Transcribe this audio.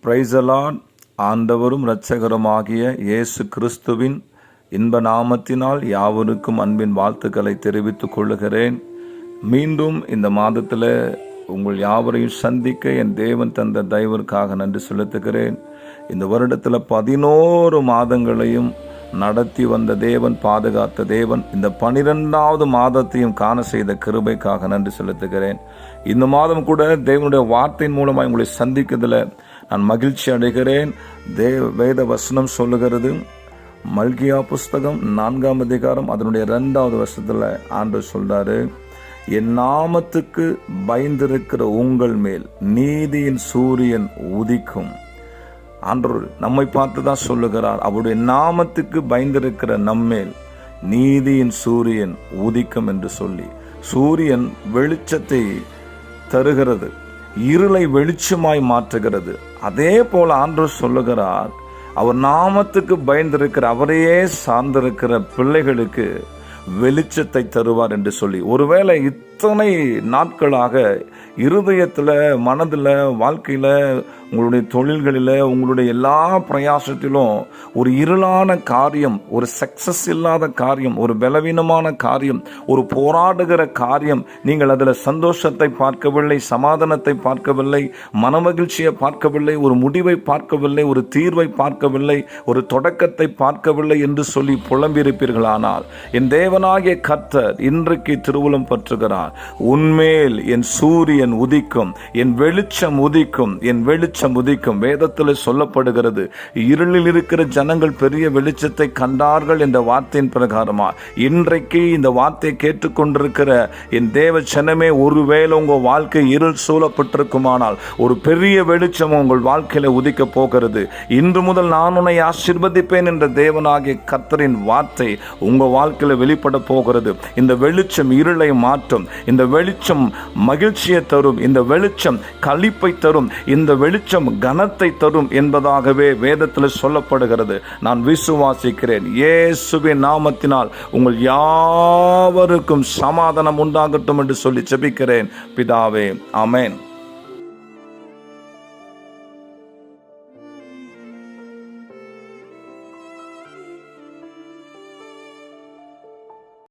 Praise the Lord. ஆண்டவரும் இரட்சகருமாகிய இயேசு கிறிஸ்துவின் இன்ப நாமத்தினால் யாவருக்கும் அன்பின் வாழ்த்துக்களை தெரிவித்துக் கொள்ளுகிறேன். மீண்டும் இந்த மாதத்தில் உங்கள் யாவரையும் சந்திக்க என் தேவன் தந்த தயவிற்காக நன்றி செலுத்துகிறேன். இந்த வருடத்தில் 11 மாதங்களையும் நடத்தி வந்த தேவன், பாதுகாத்த தேவன், இந்த 12வது மாதத்தையும் காண செய்த கிருபைக்காக நன்றி செலுத்துகிறேன். இந்த மாதம் கூட தேவனுடைய வார்த்தையின் மூலமாக உங்களை சந்திக்கிறதுல நான் மகிழ்ச்சி அடைகிறேன். வேத வசனம் சொல்லுகிறது, மல்கியா புஸ்தகம் 4ஆம் அதிகாரம் அதனுடைய 2வது வருஷத்துல ஆண்டவர் சொல்றாரு, என் நாமத்துக்கு பயந்திருக்கிற உங்கள் மேல் நீதியின் சூரியன் உதிக்கும். ஆண்டவர் நம்மை பார்த்து தான் சொல்லுகிறார், அவருடைய நாமத்துக்கு பயந்திருக்கிற நம்மேல் நீதியின் சூரியன் உதிக்கும் என்று சொல்லி. சூரியன் வெளிச்சத்தை தருகிறது, இருளை வெளிச்சமாய் மாற்றுகிறது. அதே போல ஆண்டவர் சொல்லுகிறார், அவர் நாமத்துக்கு பயந்திருக்கிற, அவரையே சார்ந்திருக்கிற பிள்ளைகளுக்கு வெளிச்சத்தை தருவார் என்று சொல்லி. ஒருவேளை இத்தனை நாட்களாக இருதயத்தில், மனதில், வாழ்க்கையில், உங்களுடைய தொழில்களில், உங்களுடைய எல்லா பிரயாசத்திலும் ஒரு இருளான காரியம், ஒரு சக்சஸ் இல்லாத காரியம், ஒரு பலவீனமான காரியம், ஒரு போராடுகிற காரியம், நீங்கள் அதில் சந்தோஷத்தை பார்க்கவில்லை, சமாதானத்தை பார்க்கவில்லை, மனமகிழ்ச்சியை பார்க்கவில்லை, ஒரு முடிவை பார்க்கவில்லை, ஒரு தீர்வை பார்க்கவில்லை, ஒரு தொடக்கத்தை பார்க்கவில்லை என்று சொல்லி புலம்பியிருப்பீர்களானால், என் தேவனாகிய கர்த்தர் இன்றைக்கு திருவுளம் பற்றுகிறார். உன்மேல் என் சூரியன் உதிக்கும், என் வெளிச்சம் உதிக்கும், என் வெளிச்சம் உதிக்கும். வேதத்தில் சொல்லப்படுகிறது, இருளில் இருக்கிற ஜனங்கள் பெரிய வெளிச்சத்தை கண்டார்கள் என்ற வார்த்தையின் பிரகாரமா இன்றைக்கு இந்த வார்த்தையை கேட்டுக்கொண்டிருக்கிற என் தேவ ஜனமே, ஒருவேளை உங்கள் வாழ்க்கை இருள் சூழப்பட்டிருக்குமானால் ஒரு பெரிய வெளிச்சம் உங்கள் வாழ்க்கையில உதிக்க போகிறது. இன்று முதல் நான் உன்னை ஆசீர்வதிப்பேன் என்ற தேவனாகிய கர்த்தரின் வார்த்தை உங்க வாழ்க்கையில வெளிப்பட போகிறது. இந்த வெளிச்சம் இருளை மாற்றும், இந்த வெளிச்சம் மகிழ்ச்சியை தரும், இந்த வெளிச்சம் களிப்பை தரும், இந்த வெளிச்சம் கனத்தை தரும் என்பதாகவே வேதத்தில் சொல்லப்படுகிறது. நான் விசுவாசிக்கிறேன். இயேசுவின் நாமத்தினால் உங்கள் யாவருக்கும் சமாதானம் உண்டாகட்டும் என்று சொல்லி ஜெபிக்கிறேன் பிதாவே. ஆமென்.